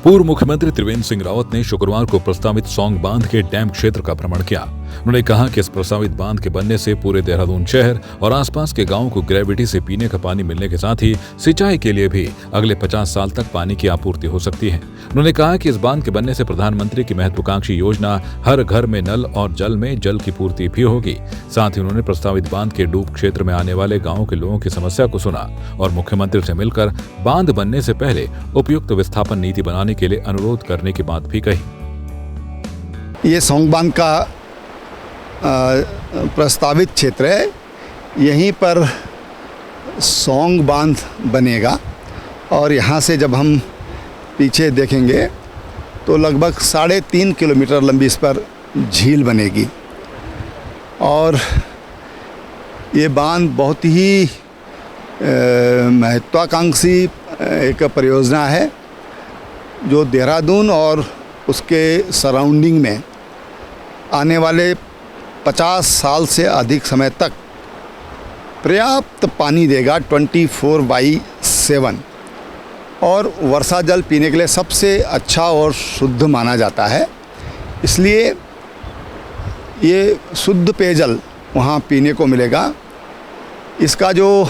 पूर्व मुख्यमंत्री त्रिवेंद्र सिंह रावत ने शुक्रवार को प्रस्तावित सौंग बांध के डैम क्षेत्र का भ्रमण किया। उन्होंने कहा कि इस प्रस्तावित बांध के बनने से पूरे देहरादून शहर और आसपास के गांवों को ग्रेविटी से पीने का पानी मिलने के साथ ही सिंचाई के लिए भी अगले 50 साल तक पानी की आपूर्ति हो सकती है। उन्होंने कहा कि इस बांध के बनने से प्रधानमंत्री की महत्वाकांक्षी योजना हर घर में नल और जल में जल की पूर्ति भी होगी। साथ ही उन्होंने प्रस्तावित बांध के डूब क्षेत्र में आने वाले गाँवों के लोगों की समस्या को सुना और मुख्यमंत्री से मिलकर बांध बनने से पहले उपयुक्त विस्थापन नीति बनाने के लिए अनुरोध करने की बात भी कही। ये सौंग बांध का प्रस्तावित क्षेत्र है। यहीं पर सौंग बांध बनेगा और यहाँ से जब हम पीछे देखेंगे तो लगभग 3.5 किलोमीटर लंबी इस पर झील बनेगी और ये बांध बहुत ही महत्वाकांक्षी एक परियोजना है जो देहरादून और उसके सराउंडिंग में आने वाले 50 साल से अधिक समय तक पर्याप्त पानी देगा 24/7 और वर्षा जल पीने के लिए सबसे अच्छा और शुद्ध माना जाता है। इसलिए ये शुद्ध पेयजल वहाँ पीने को मिलेगा। इसका जो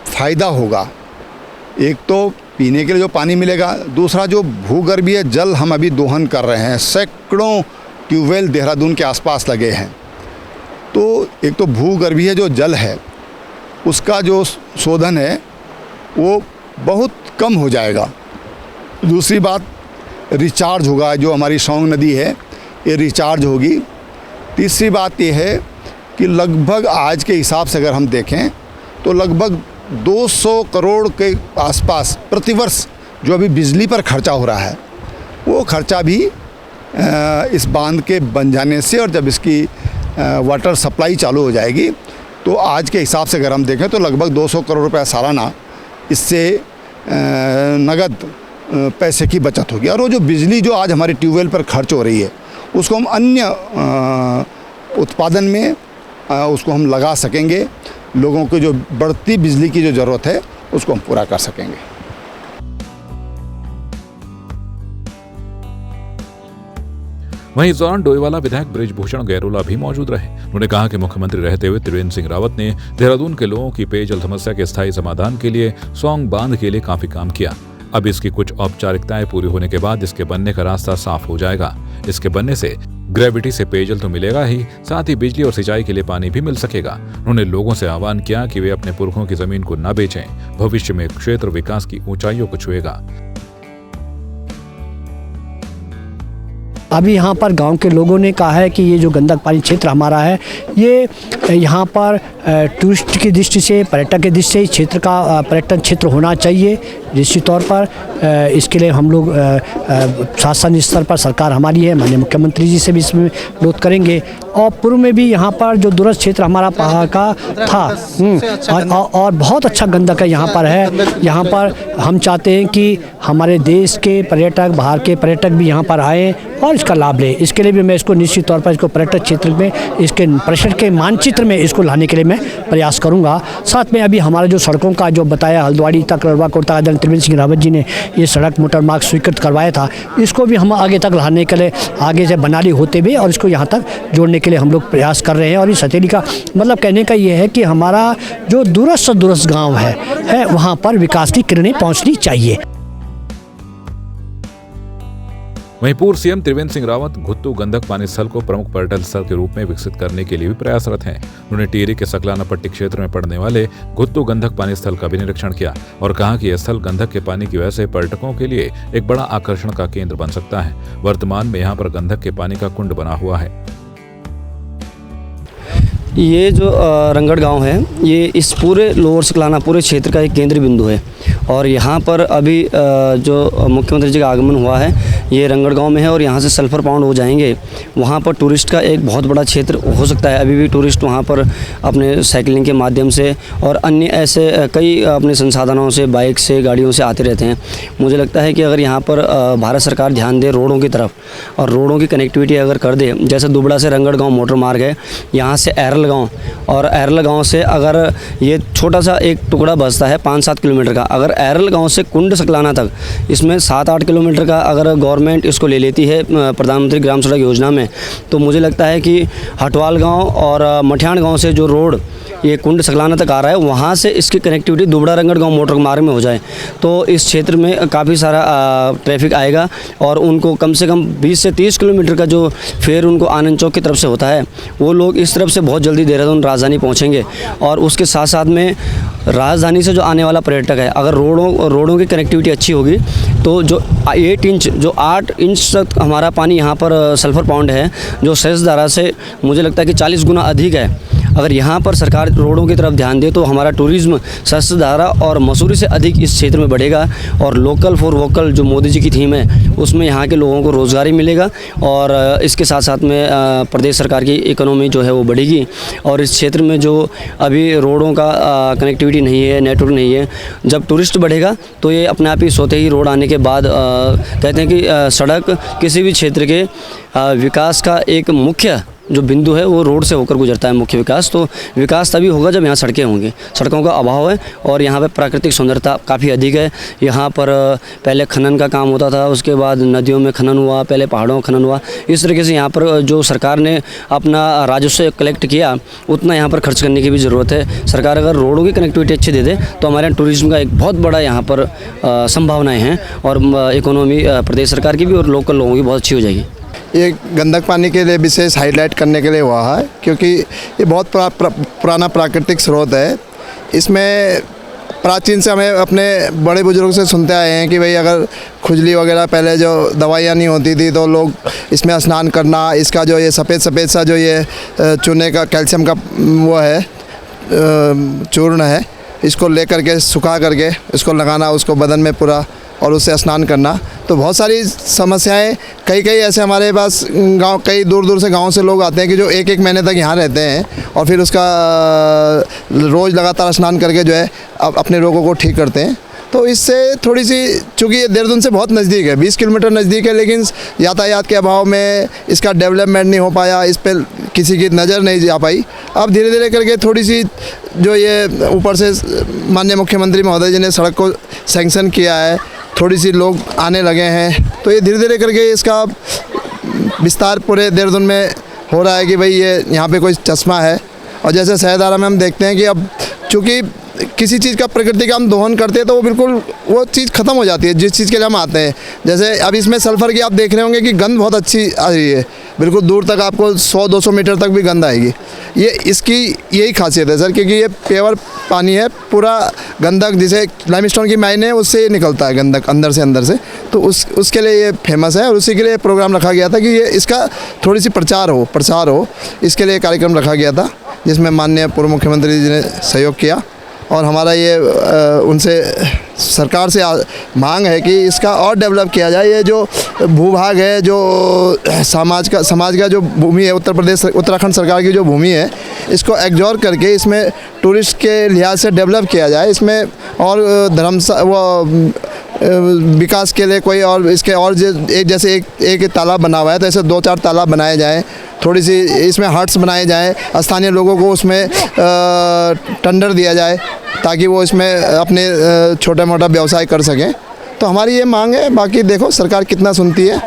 फ़ायदा होगा, एक तो पीने के लिए जो पानी मिलेगा, दूसरा जो भूगर्भीय जल हम अभी दोहन कर रहे हैं, सैकड़ों ट्यूबवेल देहरादून के आसपास लगे हैं, तो एक तो भूगर्भीय जो जल है उसका जो शोधन है वो बहुत कम हो जाएगा। दूसरी बात रिचार्ज होगा, जो हमारी सौंग नदी है ये रिचार्ज होगी। तीसरी बात ये है कि लगभग आज के हिसाब से अगर हम देखें तो लगभग 200 करोड़ के आसपास प्रतिवर्ष जो अभी बिजली पर खर्चा हो रहा है वो खर्चा भी इस बांध के बन जाने से, और जब इसकी वाटर सप्लाई चालू हो जाएगी तो आज के हिसाब से अगर हम देखें तो लगभग 200 करोड़ रुपए सालाना इससे नगद पैसे की बचत होगी। और वो जो बिजली जो आज हमारी ट्यूबवेल पर खर्च हो रही है उसको हम अन्य उत्पादन में उसको हम लगा सकेंगे। लोगों को जो बढ़ती बिजली की जो ज़रूरत है उसको हम पूरा कर सकेंगे। वहीं इस दौरान डोईवाला विधायक बृजभूषण गैरोला भी मौजूद रहे। उन्होंने कहा कि मुख्यमंत्री रहते हुए त्रिवेंद्र सिंह रावत ने देहरादून के लोगों की पेयजल समस्या के स्थायी समाधान के लिए सौंग बांध के लिए काफी काम किया। अब इसकी कुछ औपचारिकताएं पूरी होने के बाद इसके बनने का रास्ता साफ हो जाएगा। इसके बनने से ग्रेविटी से पेयजल तो मिलेगा ही, साथ ही बिजली और सिंचाई के लिए पानी भी मिल सकेगा। उन्होंने लोगों से आह्वान किया कि वे अपने पुरखों की जमीन को न बेचें। भविष्य में क्षेत्र विकास की ऊंचाइयों को छुएगा। अभी यहाँ पर गांव के लोगों ने कहा है कि ये जो गंदक पानी क्षेत्र हमारा है, ये यहाँ पर टूरिस्ट की दृष्टि से, पर्यटक की दृष्टि से इस क्षेत्र का पर्यटन क्षेत्र होना चाहिए। निश्चित तौर पर इसके लिए हम लोग शासन स्तर पर सरकार हमारी है, माननीय मुख्यमंत्री जी से भी इसमें विरोध करेंगे। और पूर्व में भी यहाँ पर जो दूरस्थ क्षेत्र हमारा पहाड़ का था और बहुत अच्छा गंदक है यहाँ पर है। यहाँ पर हम चाहते हैं कि हमारे देश के पर्यटक, बाहर के पर्यटक भी यहाँ पर आएँ और इसका लाभ लें। इसके लिए भी मैं इसको निश्चित तौर पर इसको पर्यटक क्षेत्र में, इसके पर्यटन के मानचित्र में इसको लाने के लिए मैं प्रयास करूँगा। साथ में अभी हमारा जो सड़कों का जो बताया, हल्द्वाड़ी तक रड़वा कोटा त्रिवेंद्र सिंह रावत जी ने ये सड़क मोटर मार्ग स्वीकृत करवाया था, इसको भी हम आगे तक लाने के लिए आगे से बनाली होते हुए और इसको यहाँ तक जोड़ने के लिए हम लोग प्रयास कर रहे हैं। और इस हथेली का मतलब कहने का ये है कि हमारा जो दूरस्थ गाँव है वहाँ पर विकास की किरणें पहुँचनी चाहिए। वहीं पूर्व सीएम त्रिवेंद्र सिंह रावत घुत्तू गंधक पानी स्थल को प्रमुख पर्यटन स्थल के रूप में विकसित करने के लिए भी प्रयासरत हैं। उन्होंने टिहरी के सकलाना पट्टी क्षेत्र में पड़ने वाले घुत्तू गंधक पानी स्थल का भी निरीक्षण किया और कहा कि यह स्थल गंधक के पानी की वजह से पर्यटकों के लिए एक बड़ा आकर्षण का केंद्र बन सकता है। वर्तमान में यहाँ पर गंधक के पानी का कुंड बना हुआ है। ये जो रंगड़ गांव है, ये इस पूरे लोअर सकलाना पूरे क्षेत्र का एक केंद्र बिंदु है और यहाँ पर अभी जो मुख्यमंत्री जी का आगमन हुआ है ये रंगड़ गांव में है और यहाँ से सल्फर पाउंड हो जाएंगे। वहाँ पर टूरिस्ट का एक बहुत बड़ा क्षेत्र हो सकता है। अभी भी टूरिस्ट वहाँ पर अपने साइकिलिंग के माध्यम से और अन्य ऐसे कई अपने संसाधनों से, बाइक से, गाड़ियों से आते रहते हैं। मुझे लगता है कि अगर यहाँ पर भारत सरकार ध्यान दे रोडों की तरफ और रोडों की कनेक्टिविटी अगर कर दे, जैसे दुबड़ा से रंगड़ गाँव मोटर मार्ग है, यहाँ से एरल गाँव और एरल गाँव से अगर ये छोटा सा एक टुकड़ा बचता है 5-7 किलोमीटर का, अगर एरल गांव से कुंड सकलाना तक इसमें 7-8 किलोमीटर का अगर गवर्नमेंट इसको ले लेती है प्रधानमंत्री ग्राम सड़क योजना में, तो मुझे लगता है कि हटवाल गांव और मठियाण गांव से जो रोड ये कुंड सकलाना तक आ रहा है, वहाँ से इसकी कनेक्टिविटी दुबड़ा रंगड़ गांव मोटर मार्ग में हो जाए तो इस क्षेत्र में काफ़ी सारा ट्रैफिक आएगा और उनको कम से कम 20 से 30 किलोमीटर का जो फेयर उनको आनंद चौक की तरफ से होता है, वो लोग इस तरफ से बहुत जल्दी देहरादून राजधानी पहुँचेंगे। और उसके साथ साथ में राजधानी से जो आने वाला पर्यटक है, अगर रोडों की कनेक्टिविटी अच्छी होगी तो जो 8 इंच तक हमारा पानी यहाँ पर सल्फर पाउंड है, जो सहस्त्रधारा से मुझे लगता है कि 40 गुना अधिक है। अगर यहाँ पर सरकार रोडों की तरफ ध्यान दे तो हमारा टूरिज़्म सहस्त्रधारा और मसूरी से अधिक इस क्षेत्र में बढ़ेगा और लोकल फॉर वोकल जो मोदी जी की थीम है उसमें यहाँ के लोगों को रोज़गारी मिलेगा और इसके साथ साथ में प्रदेश सरकार की इकोनॉमी जो है वो बढ़ेगी। और इस क्षेत्र में जो अभी रोडों का कनेक्टिविटी नहीं है, नेटवर्क नहीं है, जब टूरिस्ट बढ़ेगा तो ये अपने आप ही सोते ही रोड आने के बाद कहते हैं कि सड़क किसी भी क्षेत्र के विकास का एक मुख्य जो बिंदु है वो रोड से होकर गुजरता है मुख्य विकास। तो विकास तभी होगा जब यहाँ सड़कें होंगी। सड़कों का अभाव है और यहाँ पे प्राकृतिक सुंदरता काफ़ी अधिक है। यहाँ पर पहले खनन का काम होता था, उसके बाद नदियों में खनन हुआ, पहले पहाड़ों में खनन हुआ। इस तरीके से यहाँ पर जो सरकार ने अपना राजस्व कलेक्ट किया उतना यहाँ पर खर्च करने की भी ज़रूरत है। सरकार अगर रोडों की कनेक्टिविटी अच्छी दे दे तो हमारे यहाँ टूरिज़्म का एक बहुत बड़ा यहाँ पर संभावनाएँ हैं और इकोनॉमी प्रदेश सरकार की भी और लोकल लोगों की बहुत अच्छी हो जाएगी। ये गंदक पानी के लिए विशेष हाईलाइट करने के लिए हुआ है क्योंकि ये बहुत पुराना प्राकृतिक स्रोत है। इसमें प्राचीन से हमें अपने बड़े बुजुर्ग से सुनते आए हैं कि भाई अगर खुजली वगैरह पहले जो दवाइयाँ नहीं होती थी तो लोग इसमें स्नान करना, इसका जो ये सफ़ेद सा जो ये चूने का कैल्शियम का वो है चूर्ण है, इसको ले करके सुखा करके इसको लगाना उसको बदन में पूरा और उससे स्नान करना। तो बहुत सारी समस्याएं कई ऐसे हमारे पास गांव कई दूर से गांव से लोग आते हैं कि जो एक महीने तक यहाँ रहते हैं और फिर उसका रोज़ लगातार स्नान करके जो है अपने रोगों को ठीक करते हैं। तो इससे थोड़ी सी, चूँकि ये देहरादून से बहुत नज़दीक है, 20 किलोमीटर नज़दीक है, लेकिन यातायात के अभाव में इसका डेवलपमेंट नहीं हो पाया, इस पर किसी की नज़र नहीं जा पाई। अब धीरे धीरे करके थोड़ी सी जो ये ऊपर से माननीय मुख्यमंत्री महोदय जी ने सड़क को सैंक्शन किया है, थोड़ी सी लोग आने लगे हैं, तो ये धीरे धीरे करके इसका विस्तार पूरे देहरादून में हो रहा है कि भाई ये यहाँ पे कोई चश्मा है। और जैसे सहस्त्रधारा में हम देखते हैं कि अब चूँकि किसी चीज़ का प्रकृति का हम दोहन करते हैं तो वो बिल्कुल वो चीज़ ख़त्म हो जाती है जिस चीज़ के लिए हम आते हैं। जैसे अब इसमें सल्फ़र की आप देख रहे होंगे कि गंध बहुत अच्छी आ रही है, बिल्कुल दूर तक आपको 100-200 मीटर तक भी गंध आएगी। ये इसकी यही खासियत है सर, क्योंकि ये प्योर पानी है, पूरा गंधक जिसे लाइमस्टोन की माइन है उससे निकलता है गंधक अंदर से। तो उसके लिए ये फेमस है और उसी के लिए प्रोग्राम रखा गया था कि ये इसका थोड़ी सी प्रचार हो, इसके लिए कार्यक्रम रखा गया था जिसमें माननीय पूर्व मुख्यमंत्री जी ने सहयोग किया। और हमारा ये उनसे सरकार से मांग है कि इसका और डेवलप किया जाए। ये जो भूभाग है, जो समाज का जो भूमि है, उत्तराखंड सरकार की जो भूमि है, इसको एग्जॉर करके इसमें टूरिस्ट के लिहाज से डेवलप किया जाए। इसमें और विकास के लिए कोई और इसके और जैसे एक तालाब बना हुआ है तो ऐसे 2-4 तालाब बनाए जाएँ, थोड़ी सी इसमें हट्स बनाए जाएँ, स्थानीय लोगों को उसमें टेंडर दिया जाए ताकि वो इसमें अपने छोटा मोटा व्यवसाय कर सकें। तो हमारी ये मांग है, बाकी देखो सरकार कितना सुनती है।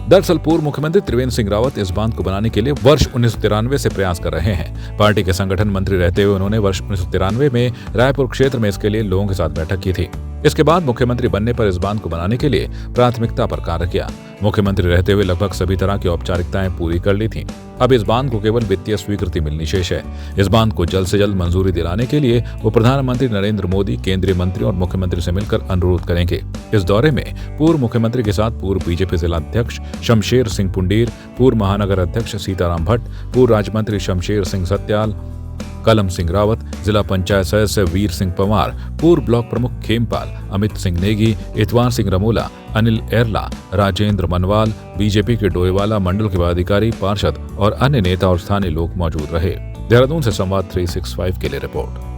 दरअसल पूर्व मुख्यमंत्री त्रिवेंद्र सिंह रावत इस बांध को बनाने के लिए वर्ष 1993 से प्रयास कर रहे हैं। पार्टी के संगठन मंत्री रहते हुए उन्होंने वर्ष 1993 में रायपुर क्षेत्र में इसके लिए लोगों के साथ बैठक की थी। इसके बाद मुख्यमंत्री बनने पर इस बांध को बनाने के लिए प्राथमिकता पर कार्य किया। मुख्यमंत्री रहते हुए लगभग सभी तरह की औपचारिकताएं पूरी कर ली थीं। अब इस बांध को केवल वित्तीय स्वीकृति मिलनी शेष है। इस बांध को जल्द से जल्द मंजूरी दिलाने के लिए वो प्रधानमंत्री नरेंद्र मोदी, केंद्रीय मंत्रियों और मुख्यमंत्री से मिलकर अनुरोध करेंगे। इस दौरे में पूर्व मुख्यमंत्री के साथ पूर्व बीजेपी जिलाध्यक्ष शमशेर सिंह पुंडीर, पूर्व महानगर अध्यक्ष सीताराम भट्ट, पूर्व राज्य मंत्री शमशेर सिंह सत्याल, कलम सिंह रावत, जिला पंचायत सदस्य वीर सिंह पंवार, पूर्व ब्लॉक प्रमुख खेमपाल, अमित सिंह नेगी, इतवार सिंह रमोला, अनिल एरला, राजेंद्र मनवाल, बीजेपी के डोईवाला मंडल के पदाधिकारी, पार्षद और अन्य नेता और स्थानीय लोग मौजूद रहे। देहरादून से संवाद 365 के लिए रिपोर्ट।